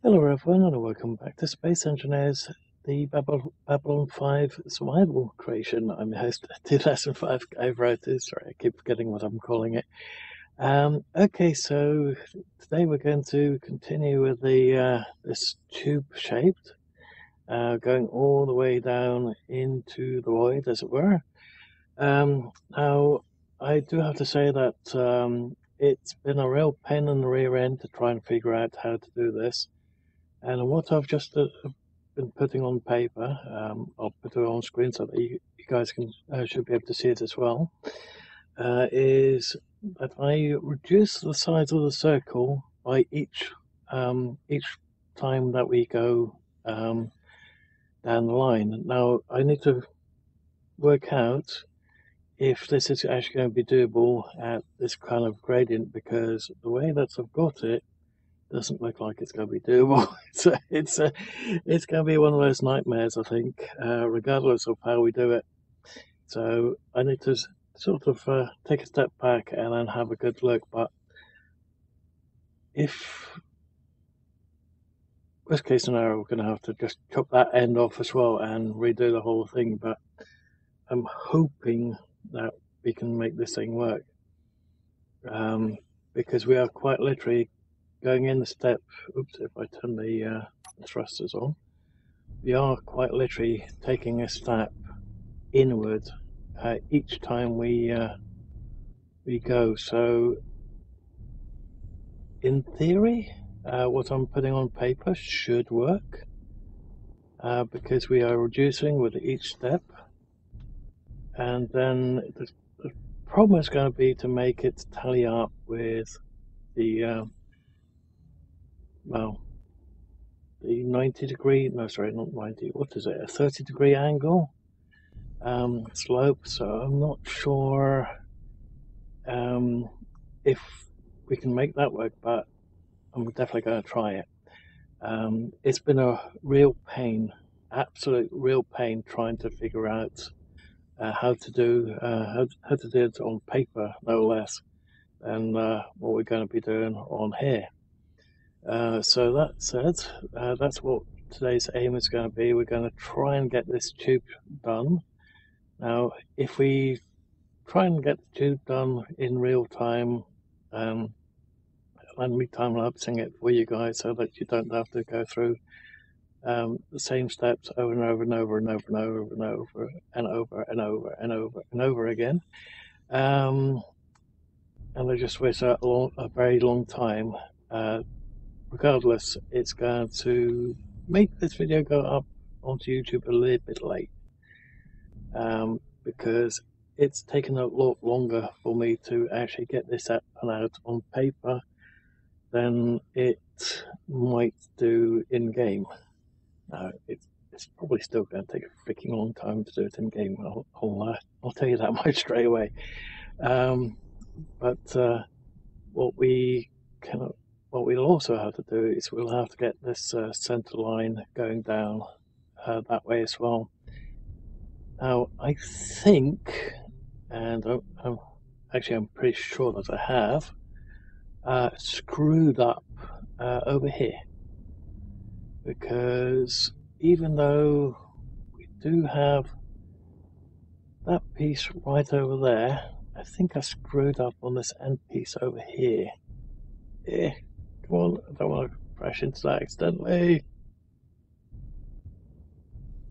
Hello everyone and welcome back to Space Engineers, the Babylon 5 survival creation. I'm your host, 2005 CardLife. Sorry, I keep forgetting what I'm calling it. Okay, so today we're going to continue with the this tube-shaped, going all the way down into the void, as it were. Now, I do have to say that it's been a real pain in the rear end to try and figure out how to do this. And what I've just been putting on paper, I'll put it on screen so that you guys can should be able to see it as well, is that I reduce the size of the circle by each time that we go down the line. Now I need to work out if this is actually going to be doable at this kind of gradient, because the way that I've got it doesn't look like it's going to be doable. It's going to be one of those nightmares, I think, regardless of how we do it. So I need to sort of take a step back and then have a good look. But if worst case scenario, we're going to have to just chop that end off as well and redo the whole thing. But I'm hoping that we can make this thing work, because we are quite literally going in the step. Oops, if I turn the thrusters on, we are quite literally taking a step inward each time we go. So in theory, what I'm putting on paper should work, because we are reducing with each step, and then the problem is going to be to make it tally up with the well, the 90-degree, no sorry, not 90, what is it, a 30-degree angle slope. So I'm not sure if we can make that work, but I'm definitely going to try it. It's been a real pain, absolute real pain, trying to figure out how to do it on paper, no less, than what we're going to be doing on here. So that said, that's what today's aim is going to be. We're going to try and get this tube done. Now, if we try and get the tube done in real time, and me time-lapsing it for you guys so that you don't have to go through the same steps over and over and over and over and over and over and over and over and over and over again, and they just waste a very long time. Regardless, it's going to make this video go up onto YouTube a little bit late, because it's taken a lot longer for me to actually get this out on paper than it might do in game. It's probably still going to take a freaking long time to do it in game. I'll tell you that much straight away. But what we'll also have to do is we'll have to get this center line going down that way as well. Now I think, and I'm pretty sure that I have screwed up over here, because even though we do have that piece right over there, I think I screwed up on this end piece over here. Yeah, come on, I don't want to crash into that accidentally.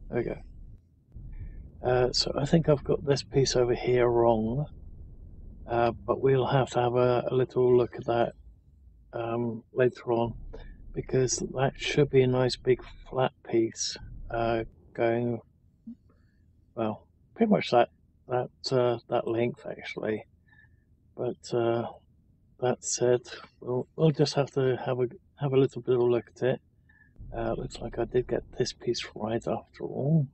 There we go. So I think I've got this piece over here wrong, but we'll have to have a little look at that later on, because that should be a nice big flat piece going, well, pretty much that length actually. But that said, we'll just have to have a little bit of a look at it. Looks like I did get this piece right after all.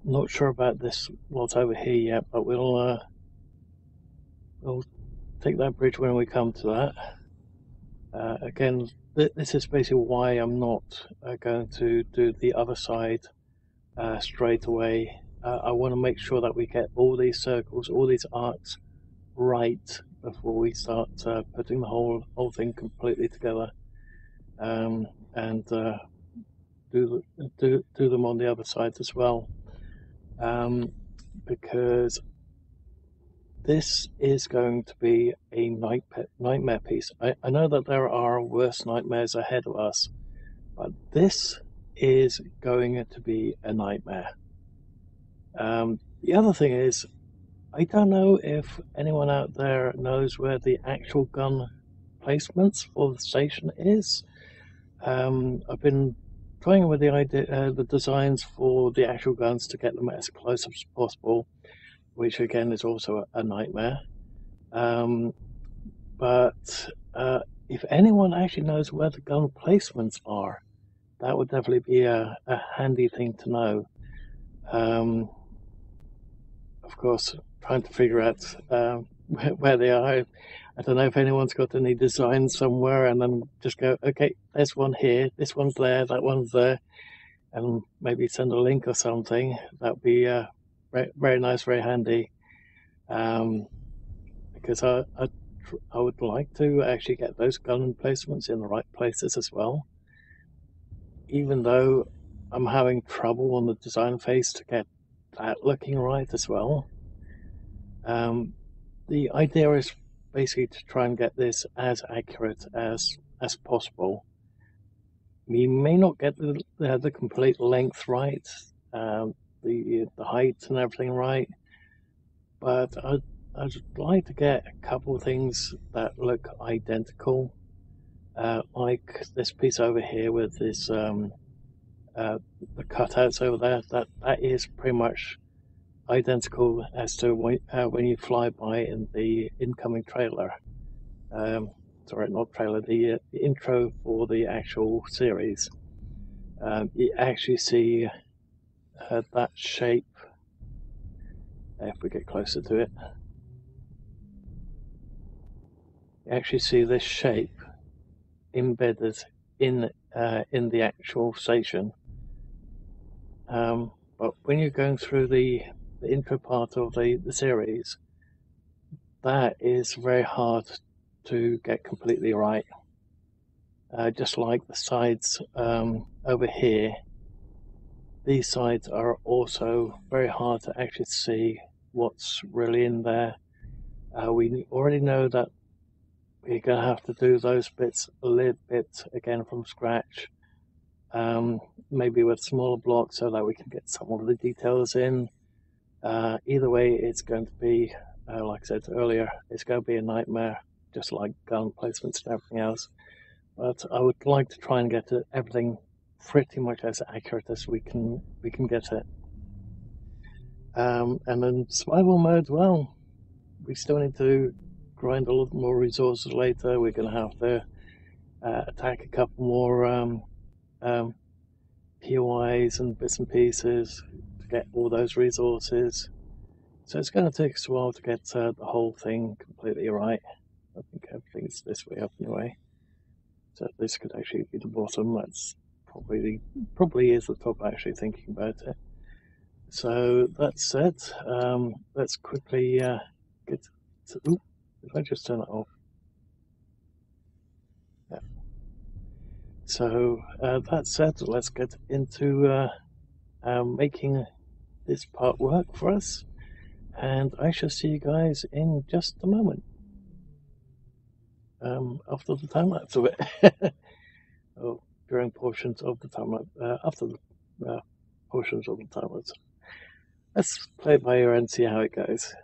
Not sure about this what's over here yet, but we'll take that bridge when we come to that. Again, this is basically why I'm not going to do the other side straight away. I want to make sure that we get all these circles, all these arcs right before we start putting the whole thing completely together. and do them on the other side as well, because this is going to be a nightmare piece. I know that there are worse nightmares ahead of us, but this is going to be a nightmare. The other thing is, I don't know if anyone out there knows where the actual gun placements for the station is. I've been playing with the idea, the designs for the actual guns to get them as close as possible, which again is also a nightmare. But if anyone actually knows where the gun placements are, that would definitely be a handy thing to know. Of course, trying to figure out where they are. I don't know if anyone's got any designs somewhere, and then just go, okay, there's one here, this one's there, that one's there, and maybe send a link or something. That would be very nice, very handy. Because I would like to actually get those gun placements in the right places as well. Even though I'm having trouble on the design phase to get that looking right as well. The idea is basically to try and get this as accurate as possible. We may not get the complete length right, the height and everything right, but I'd like to get a couple of things that look identical, like this piece over here with this the cutouts over there. That is pretty much identical as to when you fly by in the incoming trailer. Sorry, not trailer, the intro for the actual series. You actually see that shape, if we get closer to it. You actually see this shape embedded in the actual station. But when you're going through the intro part of the series, that is very hard to get completely right. Just like the sides over here, these sides are also very hard to actually see what's really in there. We already know that we're going to have to do those bits a little bit again from scratch, maybe with smaller blocks so that we can get some of the details in. Either way, it's going to be, like I said earlier, it's going to be a nightmare, just like gun placements and everything else. But I would like to try and get everything pretty much as accurate as we can get it. And then survival mode, well, we still need to grind a lot more resources later. We're going to have to attack a couple more POIs and bits and pieces to get all those resources. So it's going to take us a while to get the whole thing completely right. I think everything's this way up anyway. So this could actually be the bottom. That's probably is the top, actually thinking about it. So that said, let's quickly get to... Ooh, did I just turn it off? Yeah. So that said, let's get into making this part work for us. And I shall see you guys in just a moment. After the time lapse of it. Oh, during portions of the time lapse. After the portions of the time lapse. Let's play it by ear and see how it goes.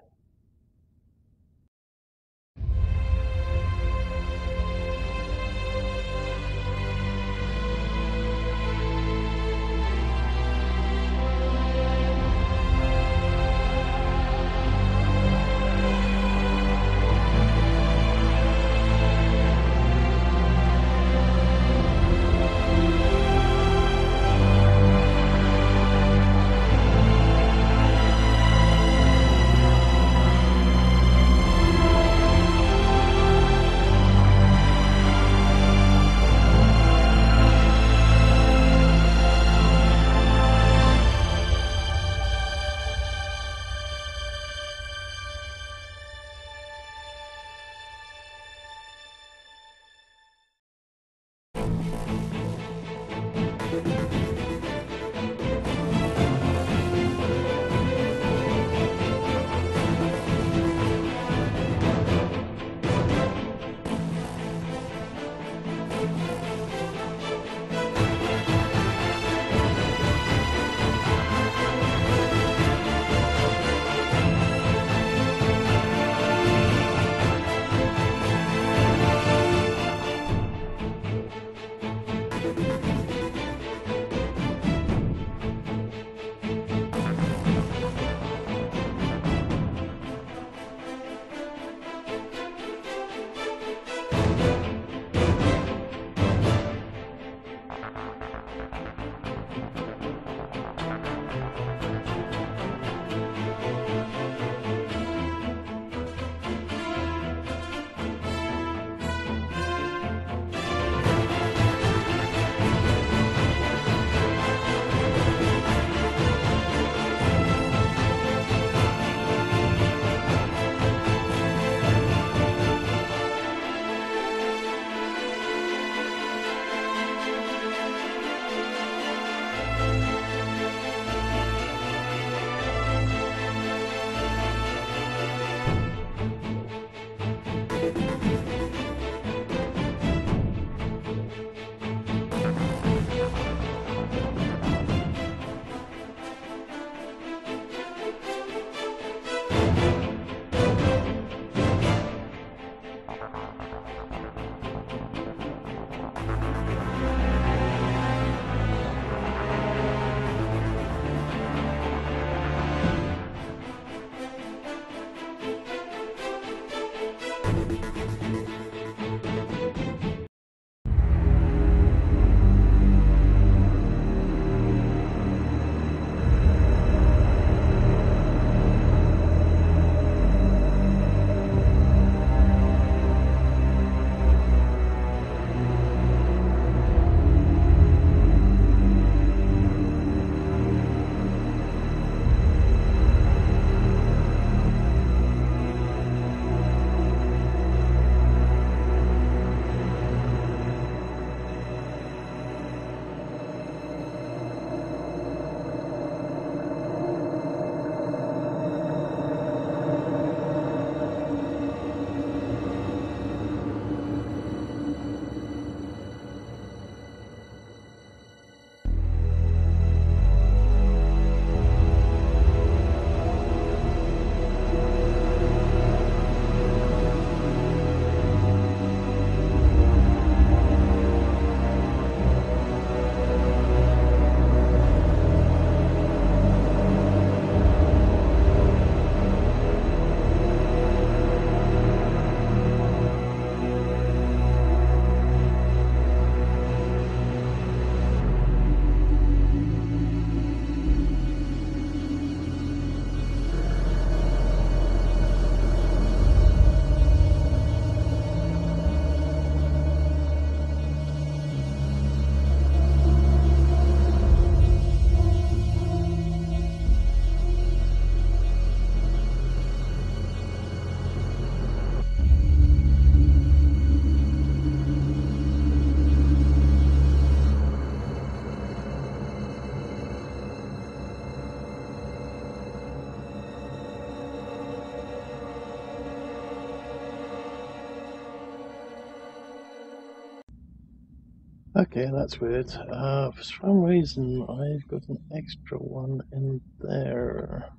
Okay, that's weird. For some reason, I've got an extra one in there,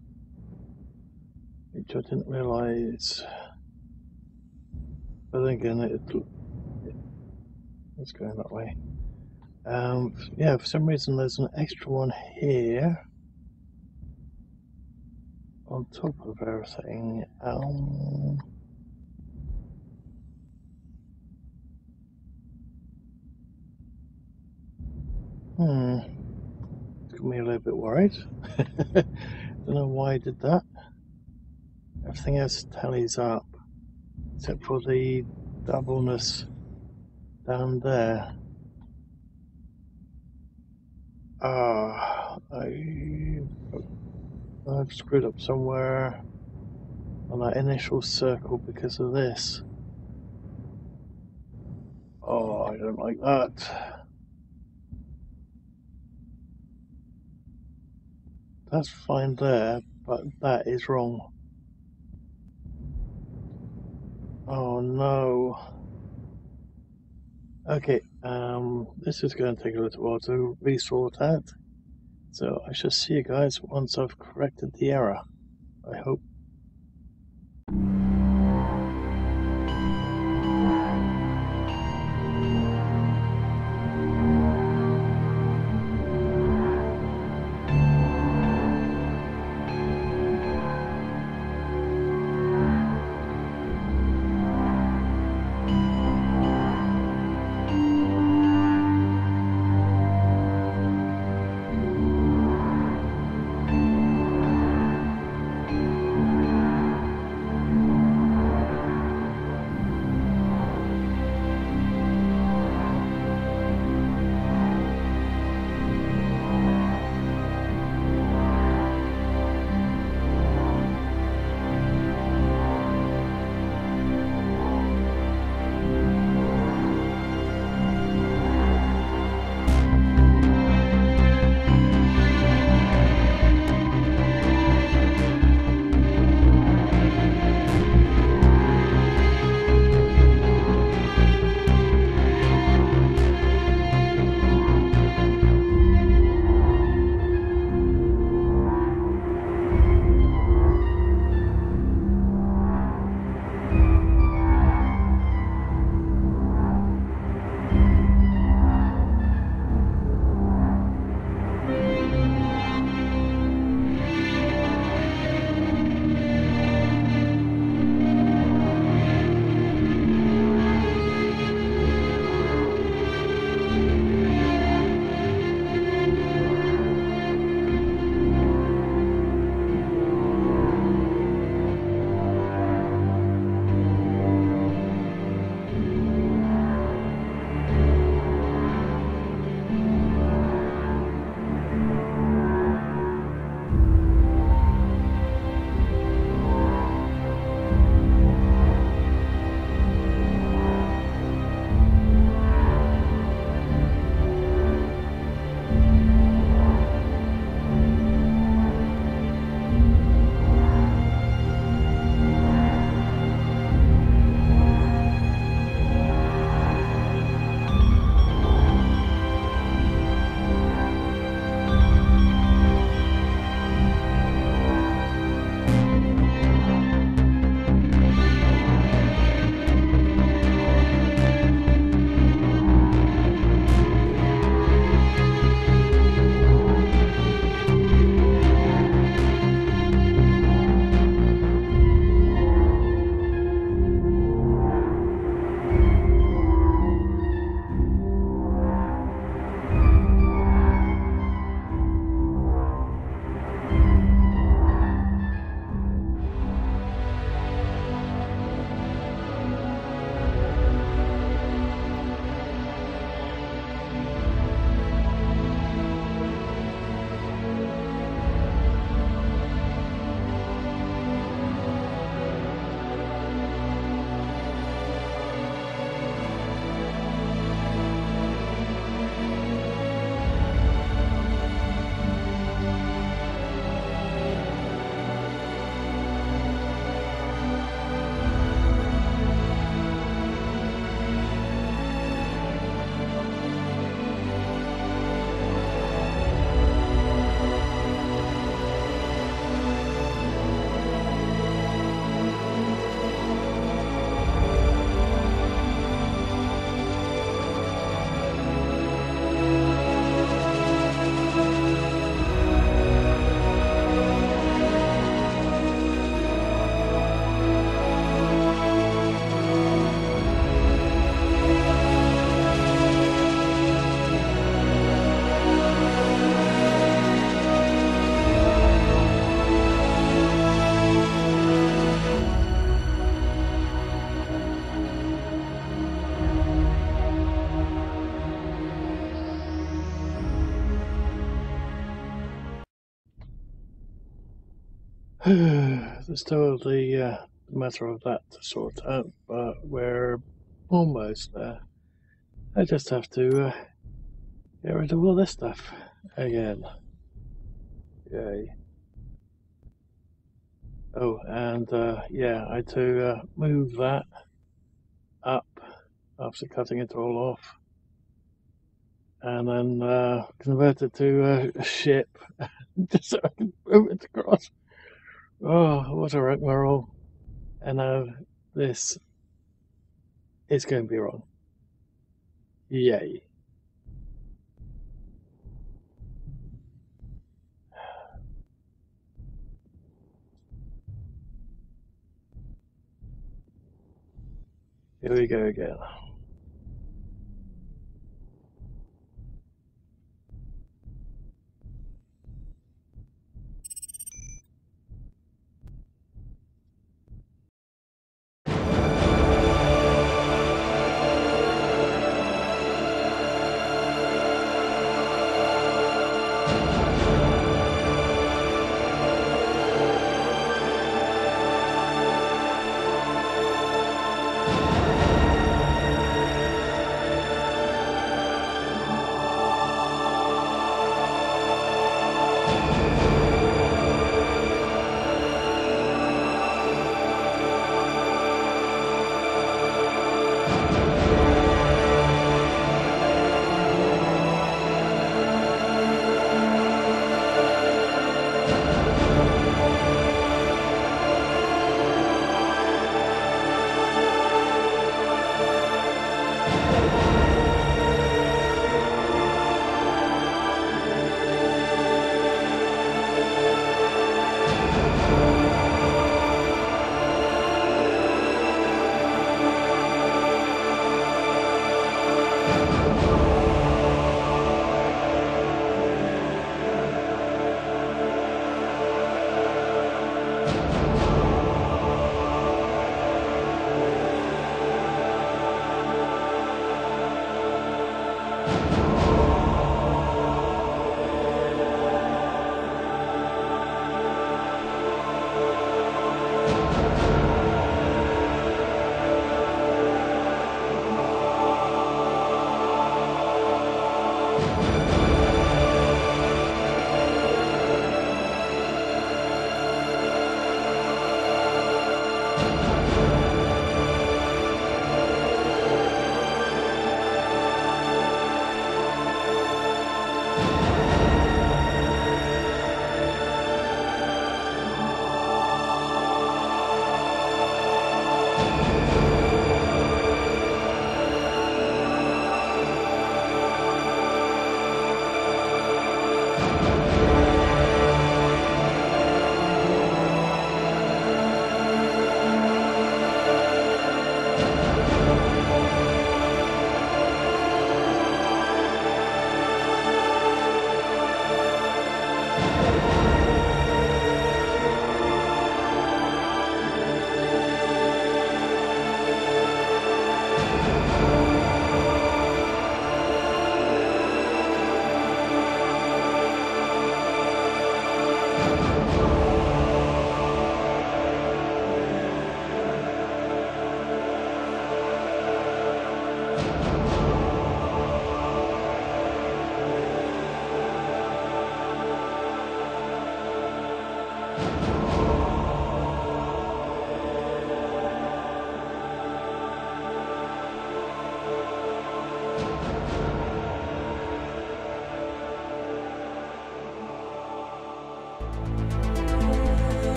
which I didn't realise. But then again, it's going that way. Yeah, for some reason, there's an extra one here on top of everything. It's got me a little bit worried. Don't know why I did that. Everything else tallies up, except for the doubleness down there. I've screwed up somewhere on that initial circle because of this. Oh, I don't like that. That's fine there, but that is wrong. Oh no. Okay, this is going to take a little while to resort out. So I shall see you guys once I've corrected the error, I hope. There's still the matter of that to sort out, but we're almost there. I just have to get rid of all this stuff again. Yay. Oh, and yeah, I had to move that up after cutting it all off, and then convert it to a ship just so I can move it across. Oh, what a rigmarole. And now this is going to be wrong. Yay. Here we go again.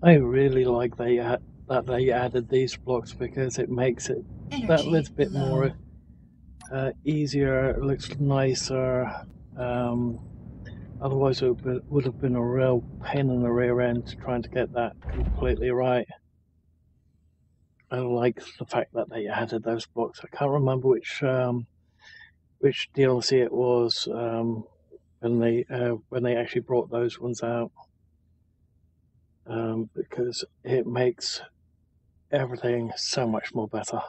I really like that they added these blocks because it makes it that little bit more easier. It looks nicer. Otherwise, it would have been a real pain in the rear end trying to get that completely right. I like the fact that they added those blocks. I can't remember which DLC it was when they actually brought those ones out, because it makes everything so much more better.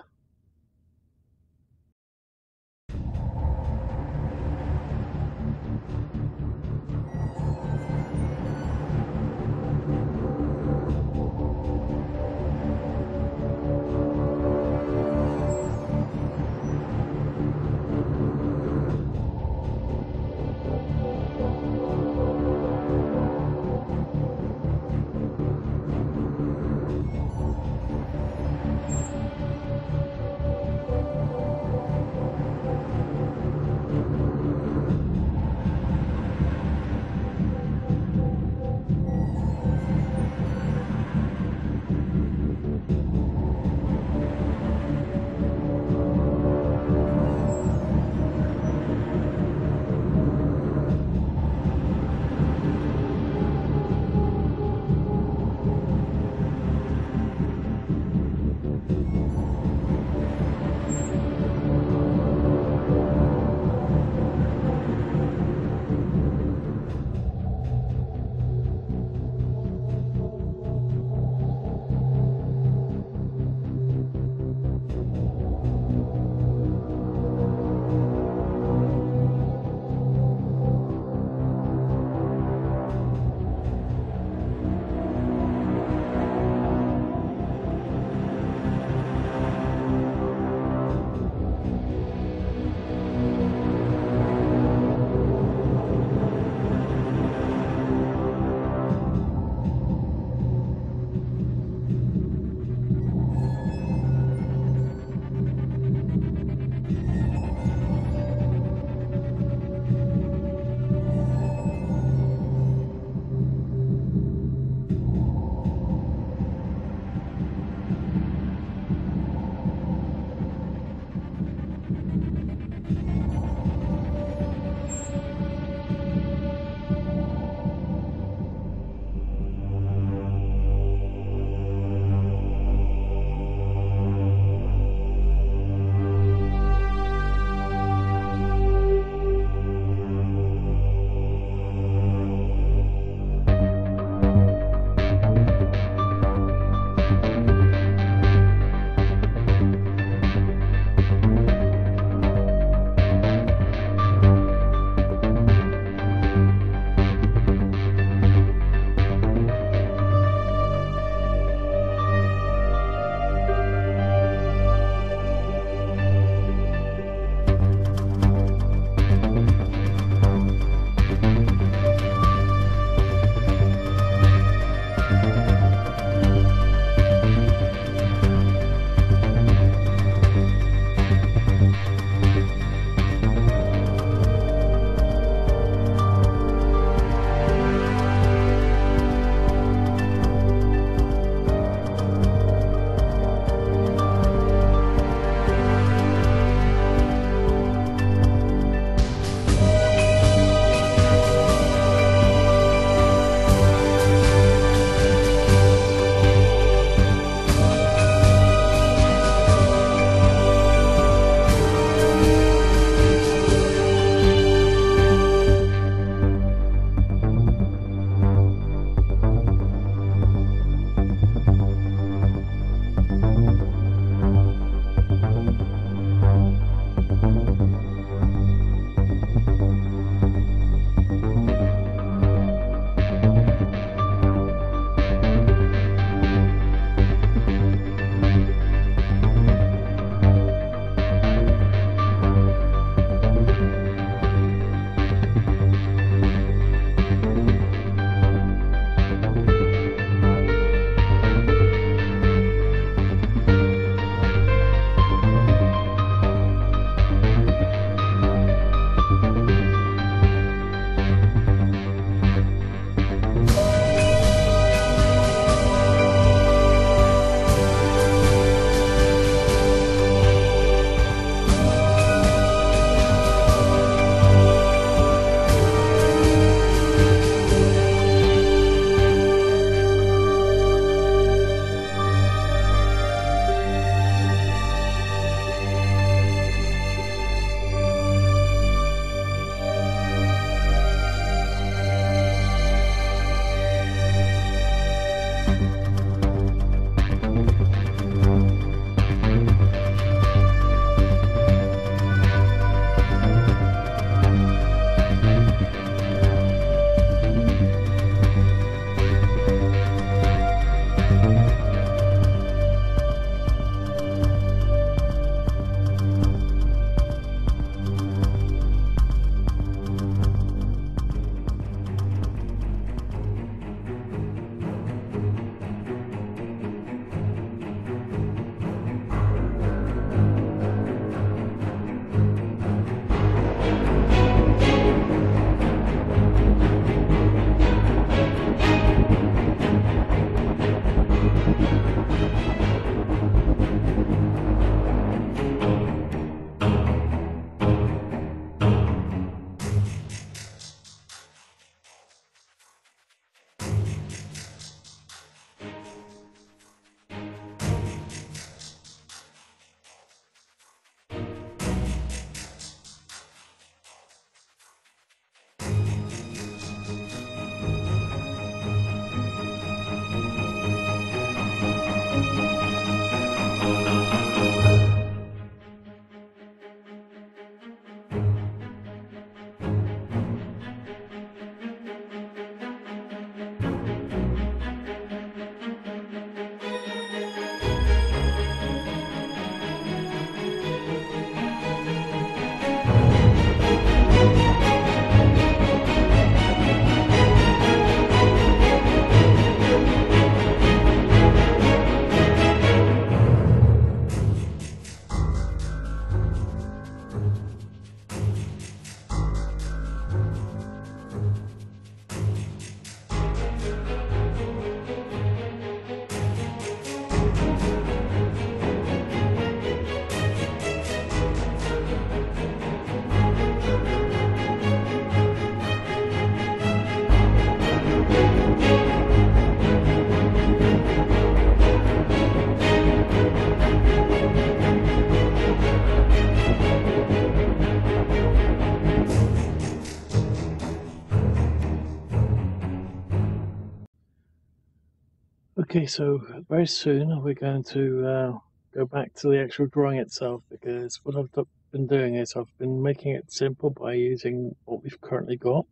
Okay, so very soon we're going to go back to the actual drawing itself, because what I've been doing is I've been making it simple by using what we've currently got.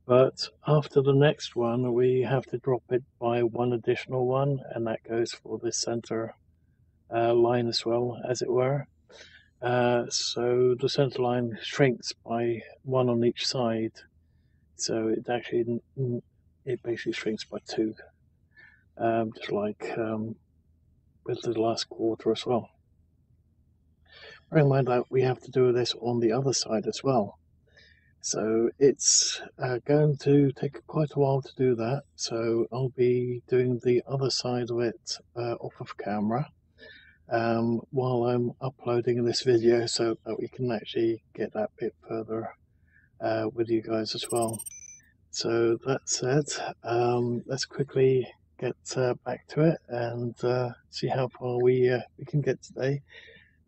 But after the next one, we have to drop it by one additional one, and that goes for the center line as well, as it were. So the center line shrinks by one on each side. So it basically shrinks by two. Just like with the last quarter as well. Bear in mind that we have to do this on the other side as well. So it's going to take quite a while to do that. So I'll be doing the other side of it off of camera while I'm uploading this video, so that we can actually get that bit further with you guys as well. So that said, let's quickly get back to it and see how far we can get today.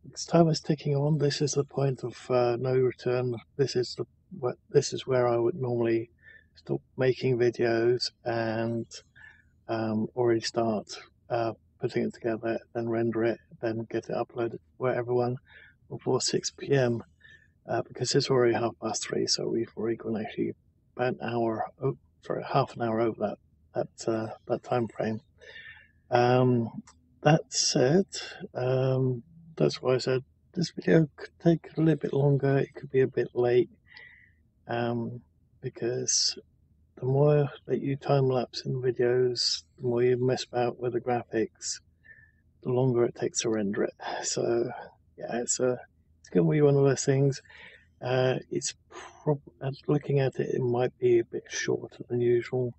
Because time is ticking on. This is the point of no return. This is where I would normally stop making videos and already start putting it together, then render it, then get it uploaded for everyone before 6 p.m. Because it's already 3:30, so we've already gone actually about an hour. Oh, sorry, half an hour over that time frame. That said, that's why I said this video could take a little bit longer. It could be a bit late, because the more that you time lapse in videos, the more you mess about with the graphics, the longer it takes to render it. So yeah, it's going to be one of those things. Looking at it, it might be a bit shorter than usual,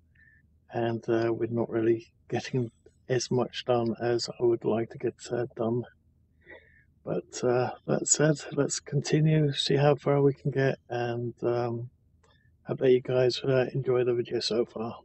and we're not really getting as much done as I would like to get done. But that said, let's continue, see how far we can get, and hope that you guys enjoy the video so far.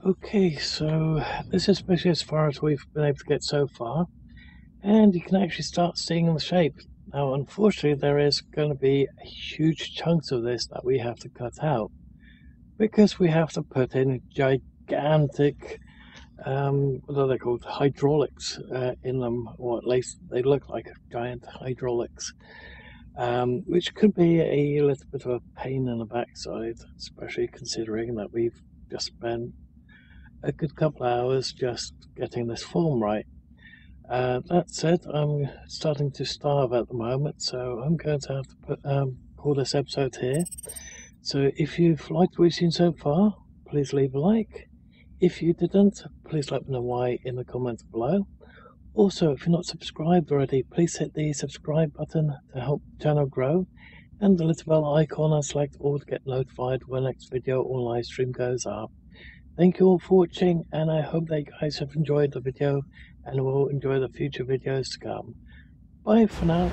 Okay, so this is basically as far as we've been able to get so far, and you can actually start seeing the shape. Now, unfortunately, there is going to be huge chunks of this that we have to cut out, because we have to put in gigantic, what are they called, hydraulics in them, or at least they look like giant hydraulics, which could be a little bit of a pain in the backside, especially considering that we've just spent a good couple of hours just getting this form right. That said, I'm starting to starve at the moment, so I'm going to have to call this episode here. So if you've liked what you've seen so far, please leave a like. If you didn't, please let me know why in the comments below. Also, if you're not subscribed already, please hit the subscribe button to help the channel grow, and the little bell icon and select all to get notified when the next video or live stream goes up. Thank you all for watching, and I hope that you guys have enjoyed the video and will enjoy the future videos to come. Bye for now.